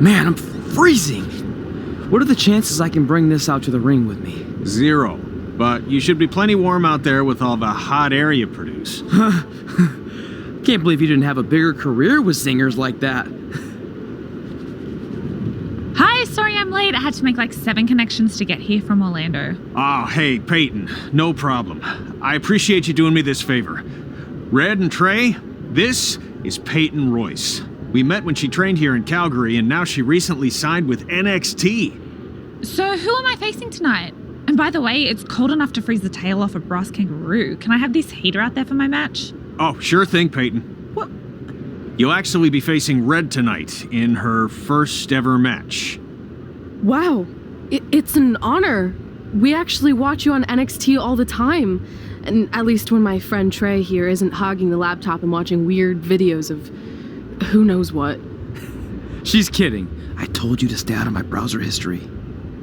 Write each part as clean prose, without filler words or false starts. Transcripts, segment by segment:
Man, I'm freezing. What are the chances I can bring this out to the ring with me? 0. But you should be plenty warm out there with all the hot air you produce. Can't believe you didn't have a bigger career with singers like that. Hi, sorry I'm late. I had to make like 7 connections to get here from Orlando. Oh, hey, Peyton. No problem. I appreciate you doing me this favor. Red and Trey, this is Peyton Royce. We met when she trained here in Calgary, and now she recently signed with NXT. So who am I facing tonight? And by the way, it's cold enough to freeze the tail off a brass kangaroo. Can I have this heater out there for my match? Oh, sure thing, Peyton. What? You'll actually be facing Red tonight in her first ever match. Wow, it's an honor. We actually watch you on NXT all the time. And at least when my friend Trey here isn't hogging the laptop and watching weird videos of who knows what. She's kidding. I told you to stay out of my browser history.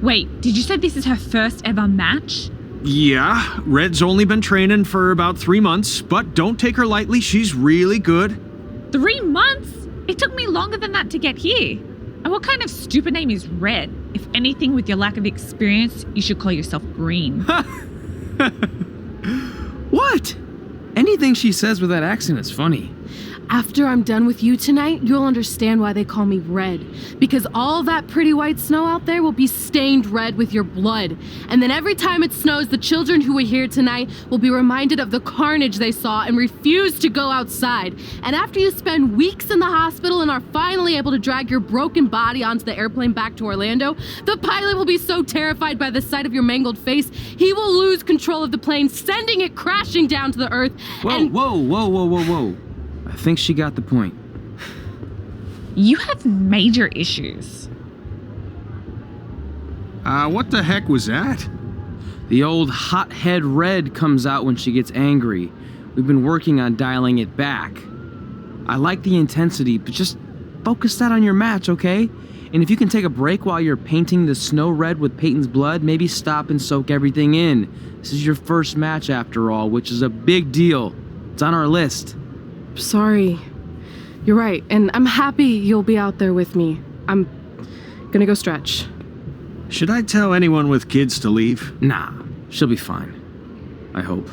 Wait, did you say this is her first ever match? Yeah, Red's only been training for about 3 months, but don't take her lightly, she's really good. 3 months? It took me longer than that to get here. And what kind of stupid name is Red? If anything, with your lack of experience, you should call yourself Green. What? Anything she says with that accent is funny. After I'm done with you tonight, you'll understand why they call me Red. Because all that pretty white snow out there will be stained red with your blood. And then every time it snows, the children who were here tonight will be reminded of the carnage they saw and refuse to go outside. And after you spend weeks in the hospital and are finally able to drag your broken body onto the airplane back to Orlando, the pilot will be so terrified by the sight of your mangled face, he will lose control of the plane, sending it crashing down to the earth. Whoa. I think she got the point. You have major issues. What the heck was that? The old hothead Red comes out when she gets angry. We've been working on dialing it back. I like the intensity, but just focus that on your match, okay? And if you can take a break while you're painting the snow red with Peyton's blood, maybe stop and soak everything in. This is your first match after all, which is a big deal. It's on our list. Sorry. You're right, and I'm happy you'll be out there with me. I'm gonna go stretch. Should I tell anyone with kids to leave? Nah, she'll be fine. I hope.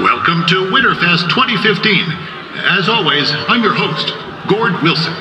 Welcome to Winterfest 2015. As always, I'm your host, Gord Wilson.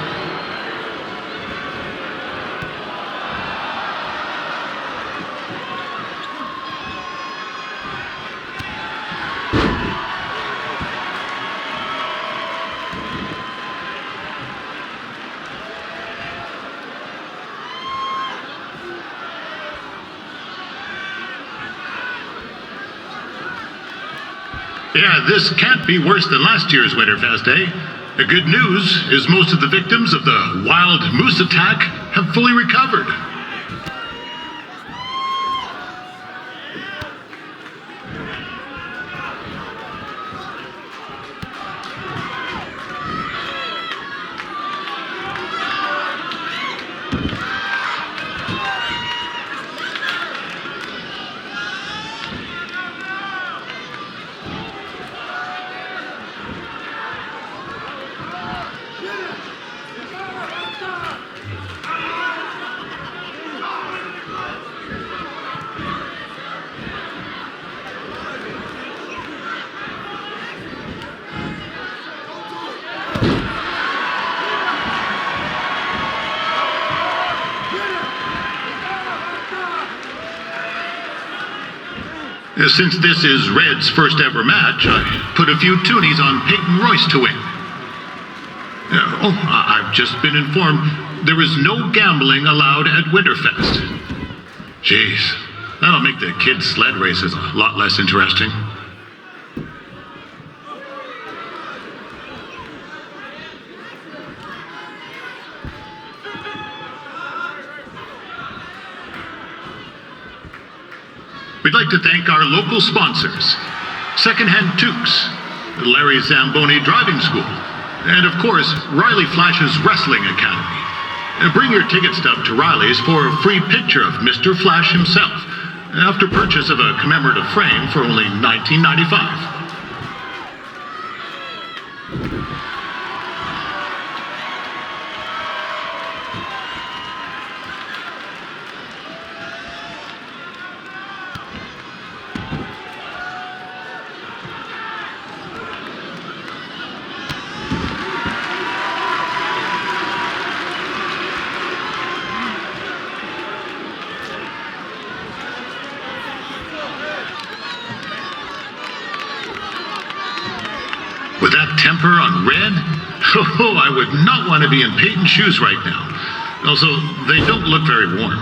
Yeah, this can't be worse than last year's Winterfest, eh? The good news is most of the victims of the wild moose attack have fully recovered. Since this is Red's first ever match, I put a few toonies on Peyton Royce to win. I've just been informed there is no gambling allowed at Winterfest. Jeez, That'll make the kids' sled races a lot less interesting. We'd like to thank our local sponsors, Secondhand Tukes, Larry Zamboni Driving School, and of course, Riley Flash's Wrestling Academy. Bring your ticket stub to Riley's for a free picture of Mr. Flash himself, after purchase of a commemorative frame for only $19.95. With that temper on Red, oh, I would not want to be in Peyton's shoes right now. Also, they don't look very warm.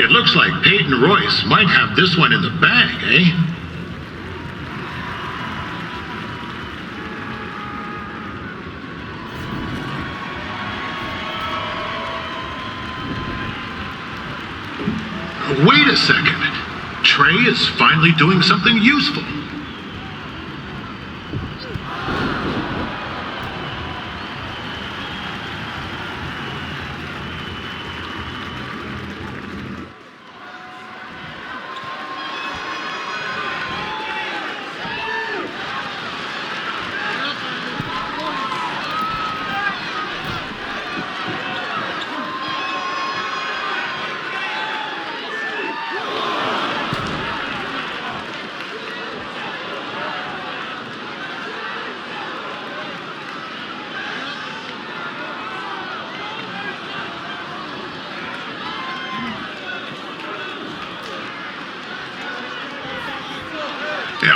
It looks like Peyton Royce might have this one in the bag, eh? Wait a second. Trey is finally doing something useful.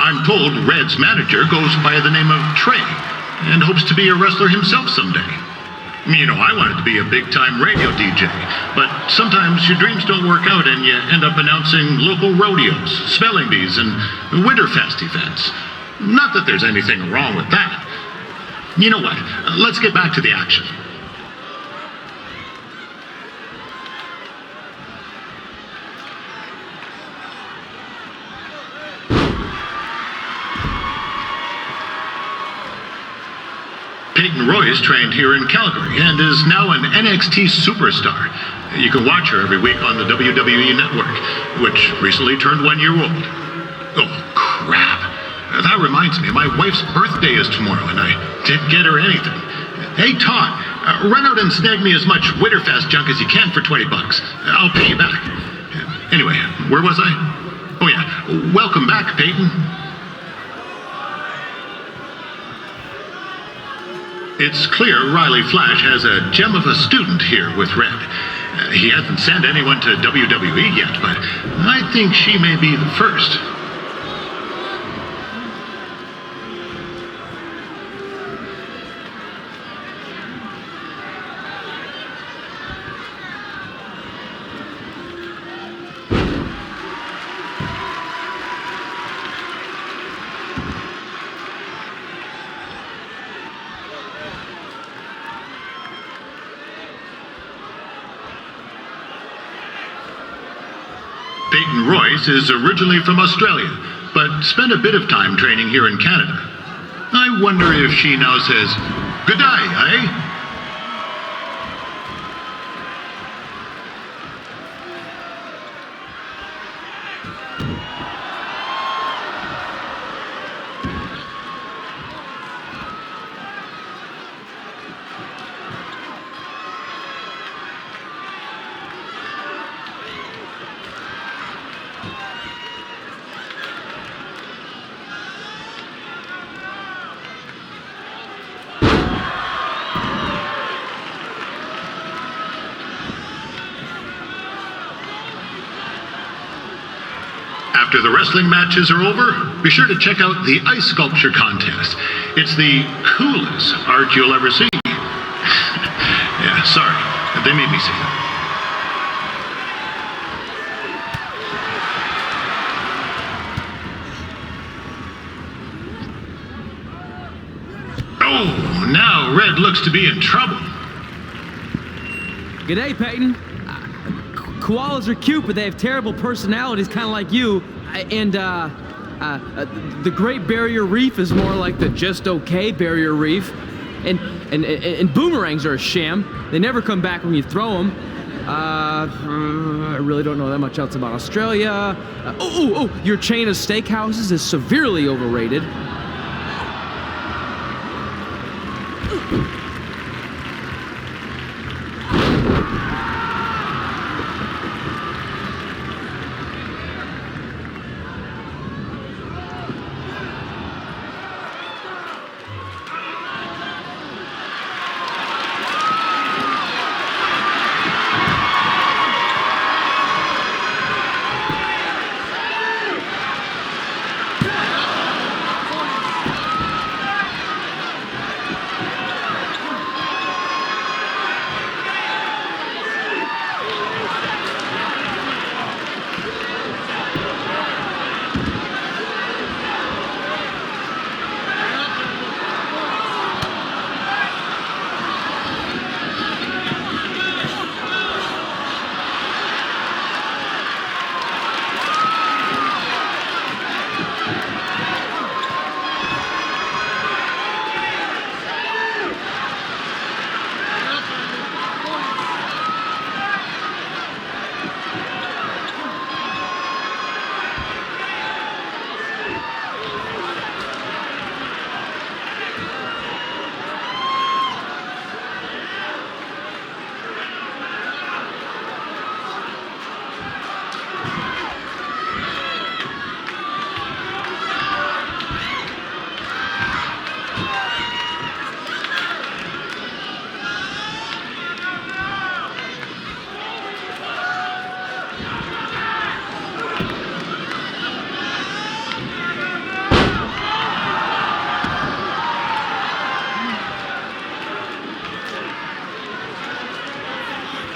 I'm told Red's manager goes by the name of Trey and hopes to be a wrestler himself someday. You know, I wanted to be a big-time radio DJ, but sometimes your dreams don't work out and you end up announcing local rodeos, spelling bees, and Winterfest events. Not that there's anything wrong with that. You know what? Let's get back to the action. Peyton Royce trained here in Calgary and is now an NXT superstar. You can watch her every week on the WWE Network, which recently turned 1 year old. Oh, crap. That reminds me, my wife's birthday is tomorrow and I didn't get her anything. Hey, Todd, run out and snag me as much Winterfest junk as you can for $20. I'll pay you back. Anyway, where was I? Oh yeah, welcome back, Peyton. It's clear Riley Flash has a gem of a student here with Red. He hasn't sent anyone to WWE yet, but I think she may be the first. Peyton Royce is originally from Australia, but spent a bit of time training here in Canada. I wonder if she now says, "Good day, eh?" After the wrestling matches are over, be sure to check out the ice sculpture contest. It's the coolest art you'll ever see. Yeah, sorry. They made me say that. Oh, now Red looks to be in trouble. G'day, Peyton. Koalas are cute, but they have terrible personalities, kind of like you. The Great Barrier Reef is more like the just okay Barrier Reef. And boomerangs are a sham. They never come back when you throw them. I really don't know that much else about Australia. Your chain of steakhouses is severely overrated.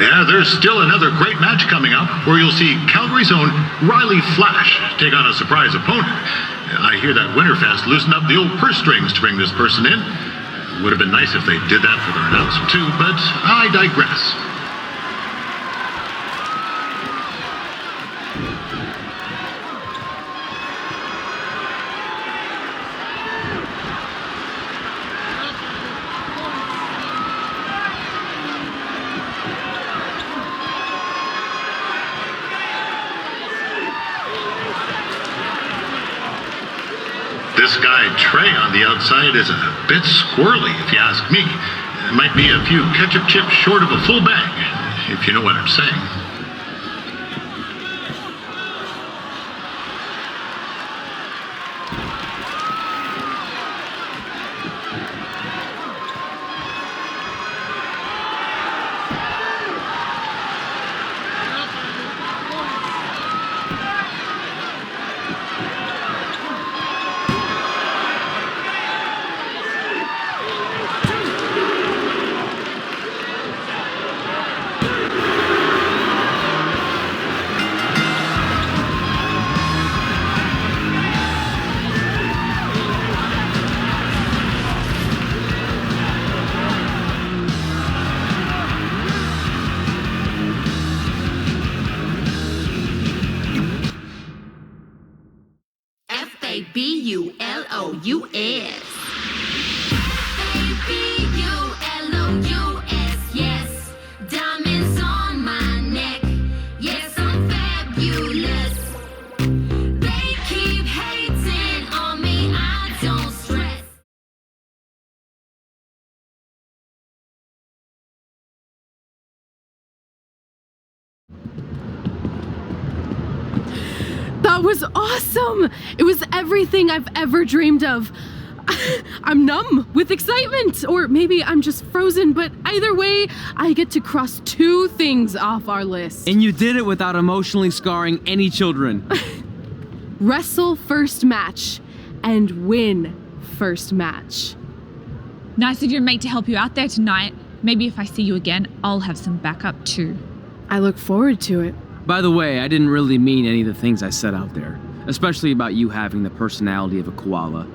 Yeah, there's still another great match coming up where you'll see Calgary's own Riley Flash take on a surprise opponent. I hear that Winterfest loosened up the old purse strings to bring this person in. Would have been nice if they did that for their announcer too, but I digress. This guy Trey on the outside is a bit squirrely, if you ask me. It might be a few ketchup chips short of a full bag, if you know what I'm saying. F-A-B-U-L-O-U-S. A-B-U-L-O-U-S, yes. Diamonds on my neck. Yes, I'm fabulous. They keep hating on me, I don't stress. That was awesome! It was everything I've ever dreamed of. I'm numb with excitement, or maybe I'm just frozen, but either way, I get to cross 2 things off our list. And you did it without emotionally scarring any children. Wrestle first match and win first match. Nice of your mate to help you out there tonight. Maybe if I see you again, I'll have some backup too. I look forward to it. By the way, I didn't really mean any of the things I said out there, especially about you having the personality of a koala.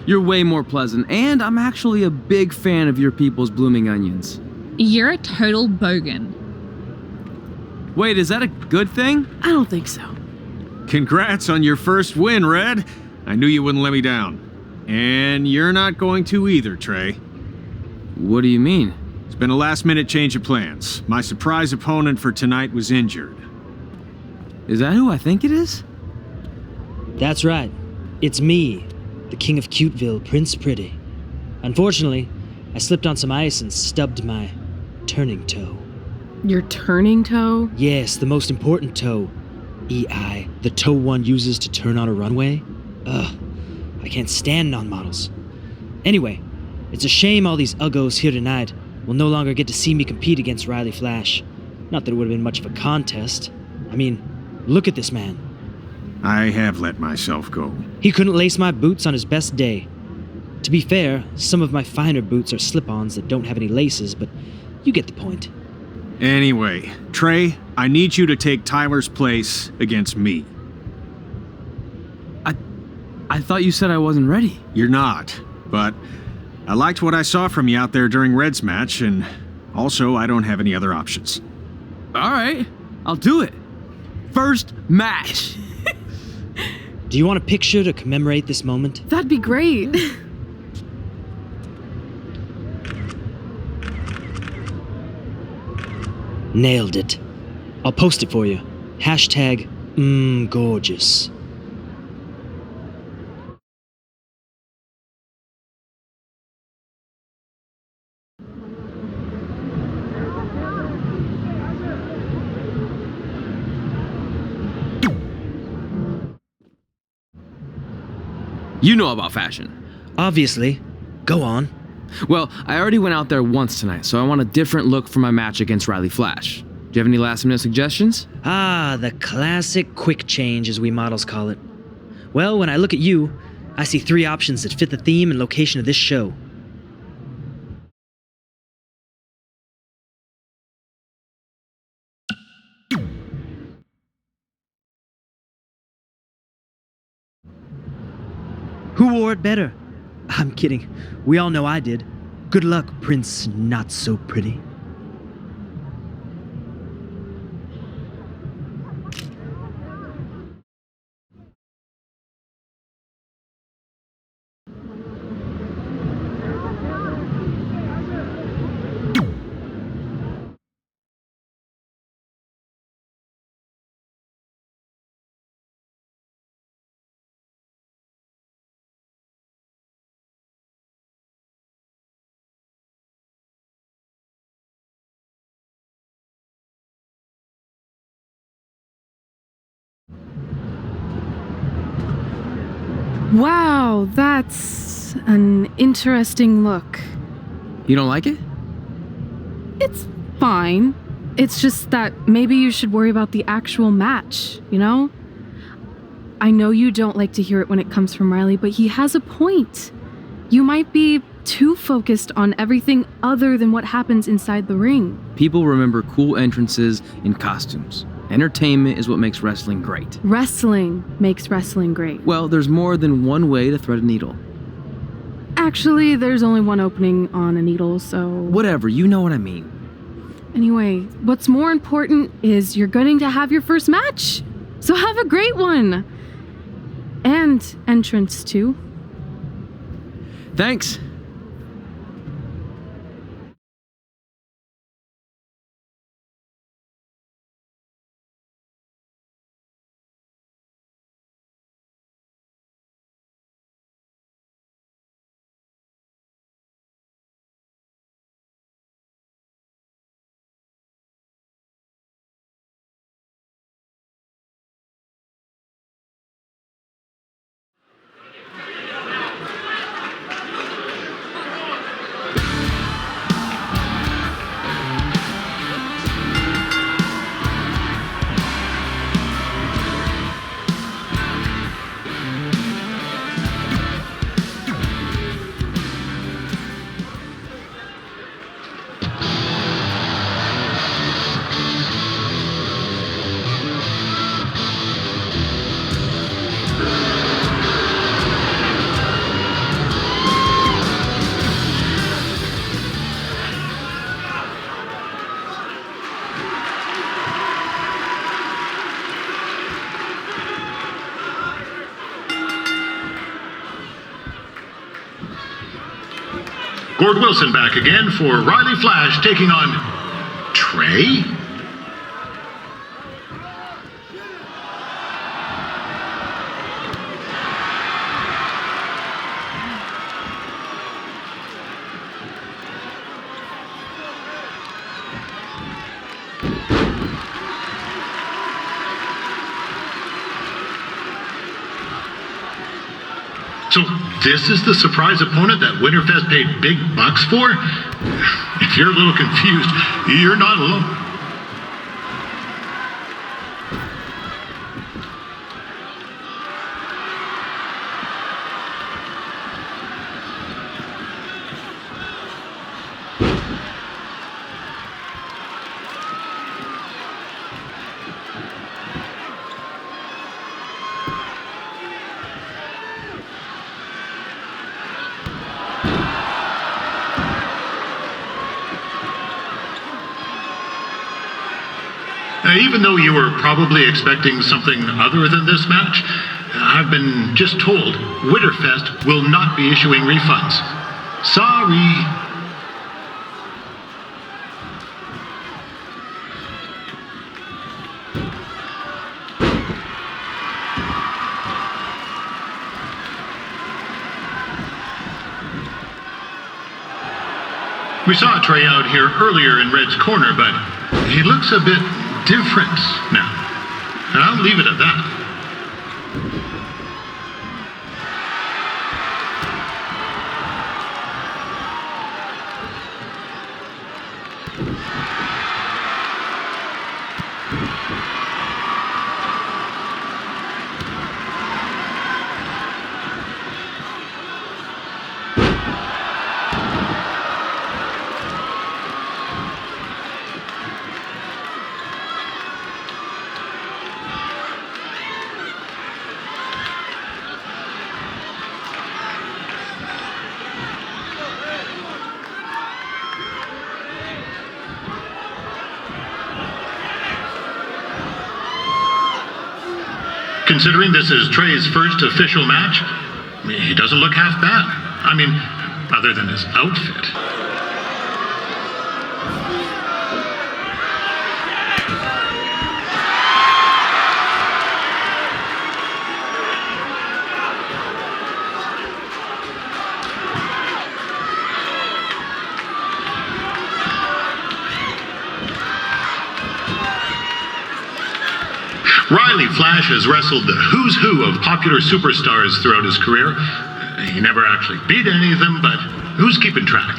You're way more pleasant, and I'm actually a big fan of your people's blooming onions. You're a total bogan. Wait, is that a good thing? I don't think so. Congrats on your first win, Red. I knew you wouldn't let me down. And you're not going to either, Trey. What do you mean? It's been a last-minute change of plans. My surprise opponent for tonight was injured. Is that who I think it is? That's right. It's me, the King of Cuteville, Prince Pretty. Unfortunately, I slipped on some ice and stubbed my turning toe. Your turning toe? Yes, the most important toe. EI, the toe one uses to turn on a runway. Ugh, I can't stand non-models. Anyway, it's a shame all these uggos here tonight will no longer get to see me compete against Riley Flash. Not that it would have been much of a contest. I mean, look at this man. I have let myself go. He couldn't lace my boots on his best day. To be fair, some of my finer boots are slip-ons that don't have any laces, but you get the point. Anyway, Trey, I need you to take Tyler's place against me. I thought you said I wasn't ready. You're not, but I liked what I saw from you out there during Red's match, and also I don't have any other options. All right, I'll do it. First match. Do you want a picture to commemorate this moment? That'd be great. Nailed it. I'll post it for you. Hashtag gorgeous. You know about fashion. Obviously. Go on. Well, I already went out there once tonight, so I want a different look for my match against Riley Flash. Do you have any last-minute suggestions? Ah, the classic quick change, as we models call it. Well, when I look at you, I see 3 options that fit the theme and location of this show. Who wore it better? I'm kidding. We all know I did. Good luck, Prince Not So Pretty. Wow, that's an interesting look. You don't like it? It's fine. It's just that maybe you should worry about the actual match, you know? I know you don't like to hear it when it comes from Riley, but he has a point. You might be too focused on everything other than what happens inside the ring. People remember cool entrances and costumes. Entertainment is what makes wrestling great. Wrestling makes wrestling great. Well, there's more than one way to thread a needle. Actually, there's only one opening on a needle, so... Whatever, you know what I mean. Anyway, what's more important is you're going to have your first match. So have a great one. And entrance, too. Thanks. Gord Wilson back again for Riley Flash taking on Trey? So this is the surprise opponent that Winterfest paid big bucks for? If you're a little confused, you're not alone. Even though you were probably expecting something other than this match, I've been just told Winterfest will not be issuing refunds. Sorry. We saw Trey out here earlier in Red's corner, but he looks a bit different now. And I'll leave it at that. Considering this is Trey's first official match, he doesn't look half bad. I mean, other than his outfit. Riley Flash has wrestled the who's who of popular superstars throughout his career. He never actually beat any of them, but who's keeping track?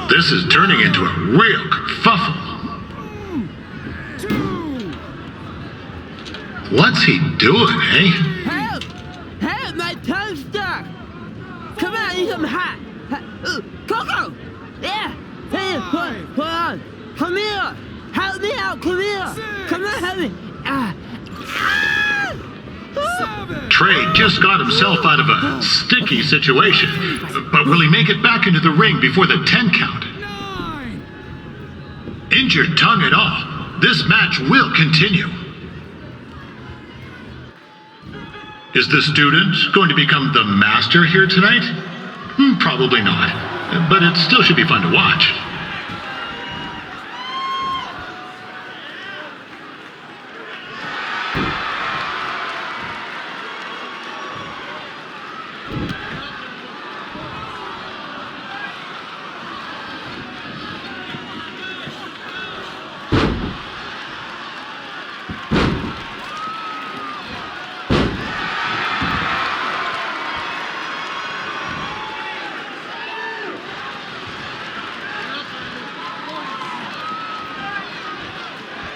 This is turning into a real kerfuffle. What's he doing, eh? Help! Help! My tongue's stuck! Come on, eat some hot! Coco! Yeah! Hey, hold on! Come here! Help me out! Come here! Come on, help me! Trey just got himself out of a sticky situation, but will he make it back into the ring before the 10 count? Injured tongue and all, this match will continue. Is the student going to become the master here tonight? Probably not, but it still should be fun to watch.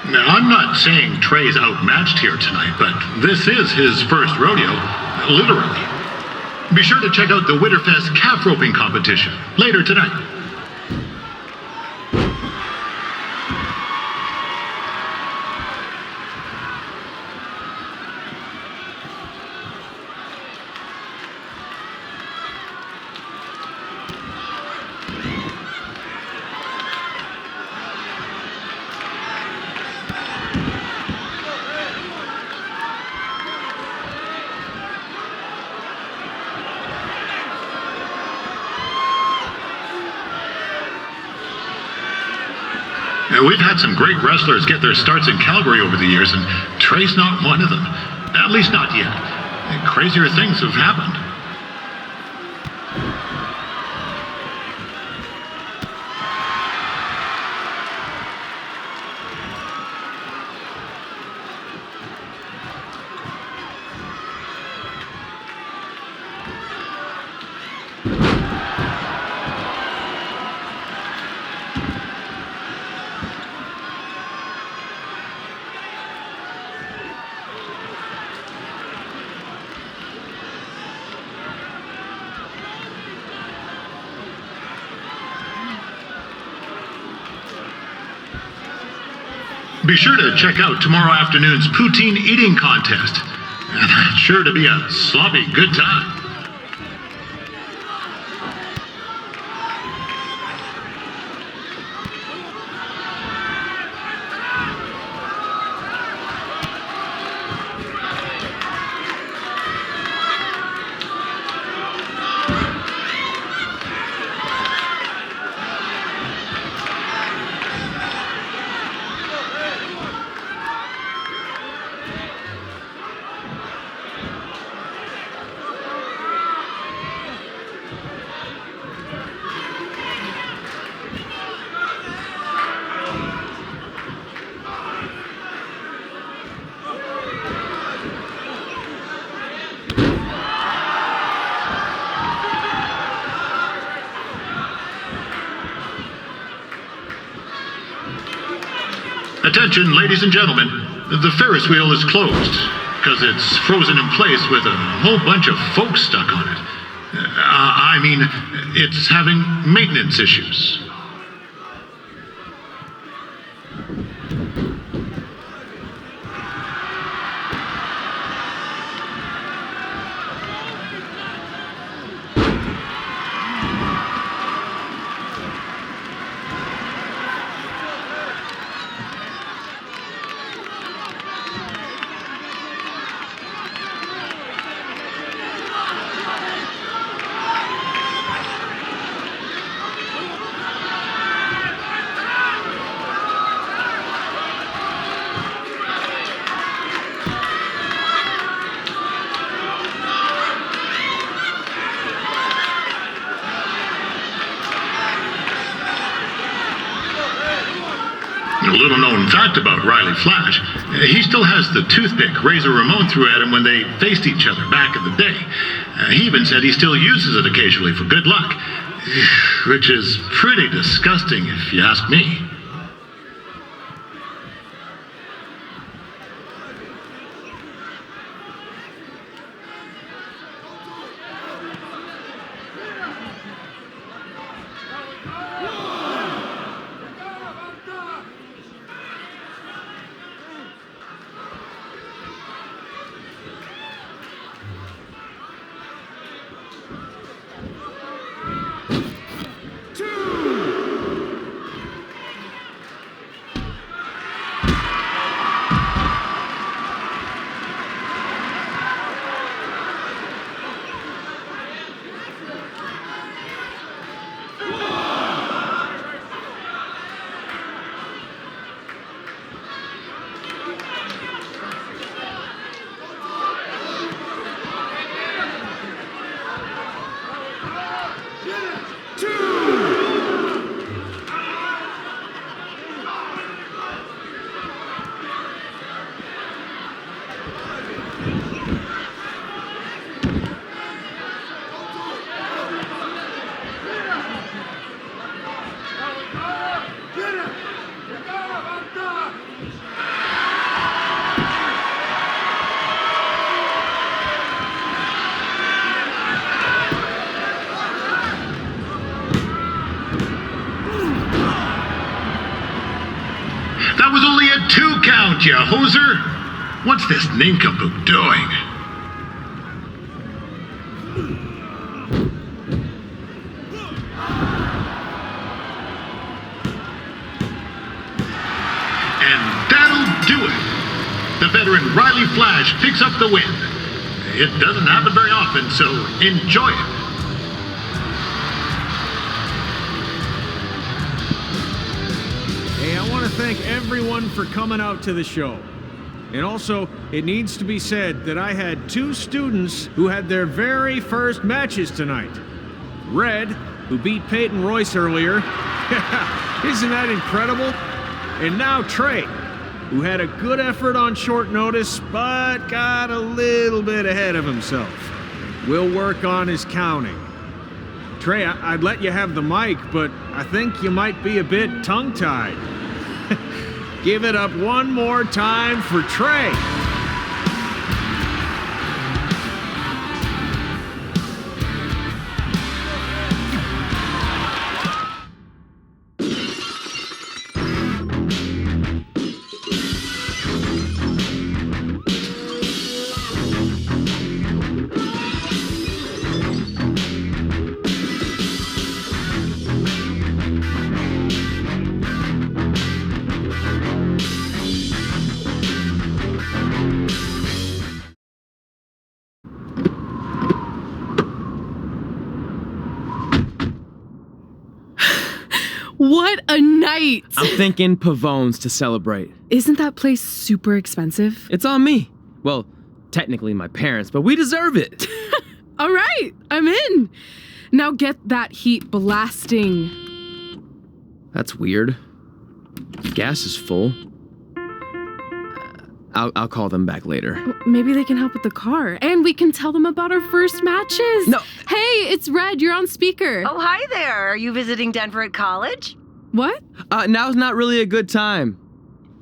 Now, I'm not saying Trey's outmatched here tonight, but this is his first rodeo, literally. Be sure to check out the Winterfest calf roping competition later tonight. We've had some great wrestlers get their starts in Calgary over the years, and Trey's not one of them. At least not yet. Crazier things have happened. Be sure to check out tomorrow afternoon's poutine eating contest. It's sure to be a sloppy good time. Attention, ladies and gentlemen. The Ferris wheel is closed because it's frozen in place with a whole bunch of folks stuck on it. I mean, it's having maintenance issues. A little known fact about Riley Flash, he still has the toothpick Razor Ramon threw at him when they faced each other back in the day. He even said he still uses it occasionally for good luck, which is pretty disgusting if you ask me. That was only a 2 count, you hoser! What's this nincompoop doing? And that'll do it! The veteran Riley Flash picks up the win. It doesn't happen very often, so enjoy it. Hey, I want thank everyone for coming out to the show. And also, it needs to be said that I had 2 students who had their very first matches tonight. Red, who beat Peyton Royce earlier. Isn't that incredible? And now Trey, who had a good effort on short notice, but got a little bit ahead of himself. We'll work on his counting. Trey, I'd let you have the mic, but I think you might be a bit tongue-tied. Give it up one more time for Trey. What a night! I'm thinking Pavone's to celebrate. Isn't that place super expensive? It's on me. Well, technically my parents, but we deserve it. All right, I'm in. Now get that heat blasting. That's weird. Gas is full. I'll call them back later. Maybe they can help with the car. And we can tell them about our first matches. No. Hey, it's Red. You're on speaker. Oh, hi there. Are you visiting Denver at college? What? Now's not really a good time.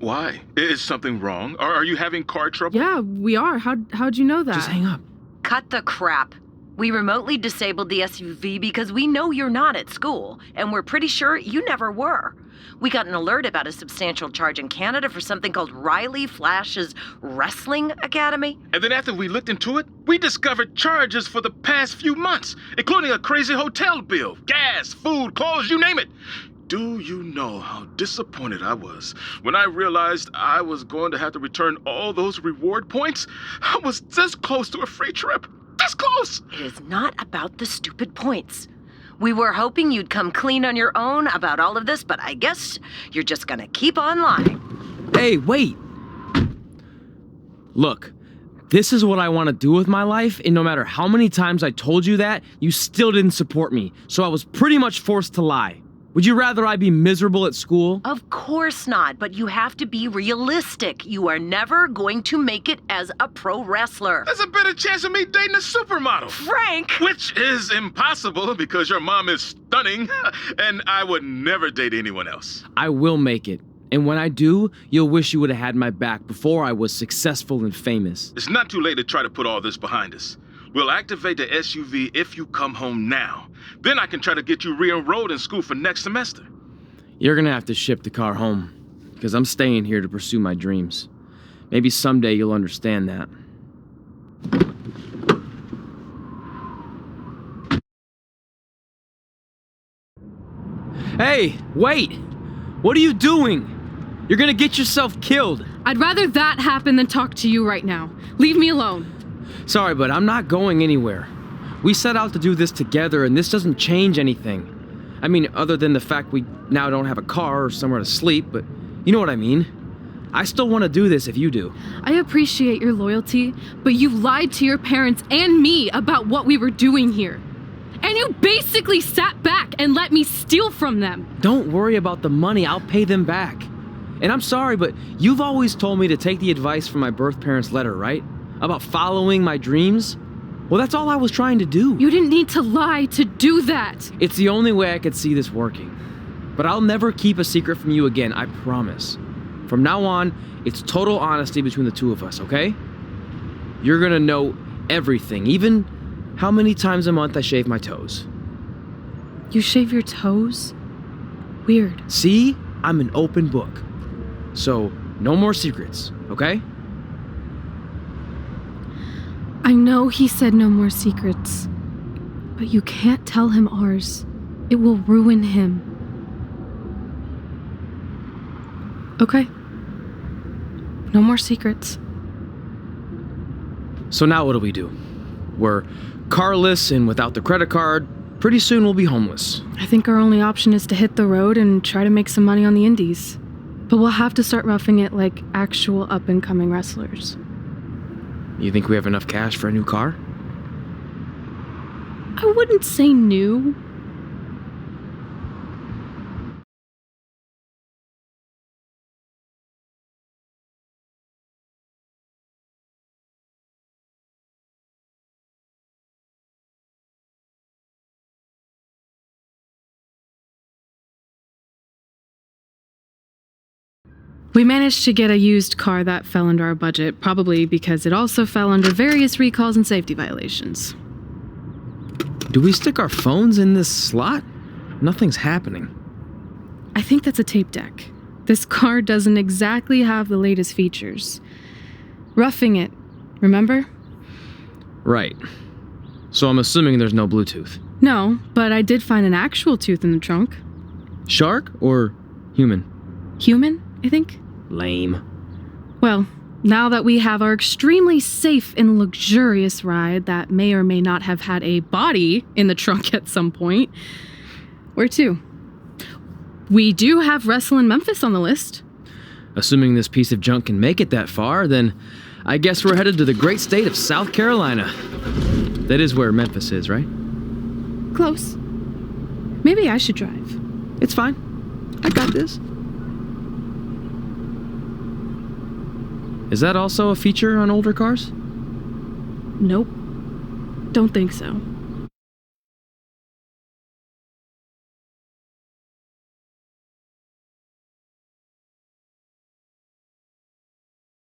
Why? Is something wrong? Are you having car trouble? Yeah, we are. How'd you know that? Just hang up. Cut the crap. We remotely disabled the SUV because we know you're not at school, and we're pretty sure you never were. We got an alert about a substantial charge in Canada for something called Riley Flash's Wrestling Academy. And then after we looked into it, we discovered charges for the past few months, including a crazy hotel bill, gas, food, clothes, you name it. Do you know how disappointed I was when I realized I was going to have to return all those reward points? I was this close to a free trip. This close! It is not about the stupid points. We were hoping you'd come clean on your own about all of this, but I guess you're just gonna keep on lying. Hey, wait. Look, this is what I want to do with my life, and no matter how many times I told you that, you still didn't support me, so I was pretty much forced to lie. Would you rather I be miserable at school? Of course not, but you have to be realistic. You are never going to make it as a pro wrestler. There's a better chance of me dating a supermodel. Frank! Which is impossible because your mom is stunning, and I would never date anyone else. I will make it. And when I do, you'll wish you would have had my back before I was successful and famous. It's not too late to try to put all this behind us. We'll activate the SUV if you come home now. Then I can try to get you re-enrolled in school for next semester. You're gonna have to ship the car home, because I'm staying here to pursue my dreams. Maybe someday you'll understand that. Hey, wait! What are you doing? You're gonna get yourself killed. I'd rather that happen than talk to you right now. Leave me alone. Sorry, but I'm not going anywhere. We set out to do this together, and this doesn't change anything. I mean, other than the fact we now don't have a car or somewhere to sleep, but you know what I mean. I still want to do this if you do. I appreciate your loyalty, but you lied to your parents and me about what we were doing here. And you basically sat back and let me steal from them. Don't worry about the money, I'll pay them back. And I'm sorry, but you've always told me to take the advice from my birth parents' letter, right? About following my dreams? Well, that's all I was trying to do. You didn't need to lie to do that. It's the only way I could see this working. But I'll never keep a secret from you again, I promise. From now on, it's total honesty between the two of us, okay? You're gonna know everything, even how many times a month I shave my toes. You shave your toes? Weird. See? I'm an open book. So, no more secrets, okay? I know he said no more secrets, but you can't tell him ours. It will ruin him. Okay. No more secrets. So now what do? We're carless and without the credit card. Pretty soon we'll be homeless. I think our only option is to hit the road and try to make some money on the indies. But we'll have to start roughing it like actual up-and-coming wrestlers. You think we have enough cash for a new car? I wouldn't say new. We managed to get a used car that fell under our budget, probably because it also fell under various recalls and safety violations. Do we stick our phones in this slot? Nothing's happening. I think that's a tape deck. This car doesn't exactly have the latest features. Roughing it, remember? Right. So I'm assuming there's no Bluetooth. No, but I did find an actual tooth in the trunk. Shark or human? Human, I think. Lame. Well, now that we have our extremely safe and luxurious ride that may or may not have had a body in the trunk at some point, where to? We do have Wrestle in Memphis on the list. Assuming this piece of junk can make it that far, then I guess we're headed to the great state of South Carolina. That is where Memphis is, right? Close. Maybe I should drive. It's fine. I got this. Is that also a feature on older cars? Nope. Don't think so.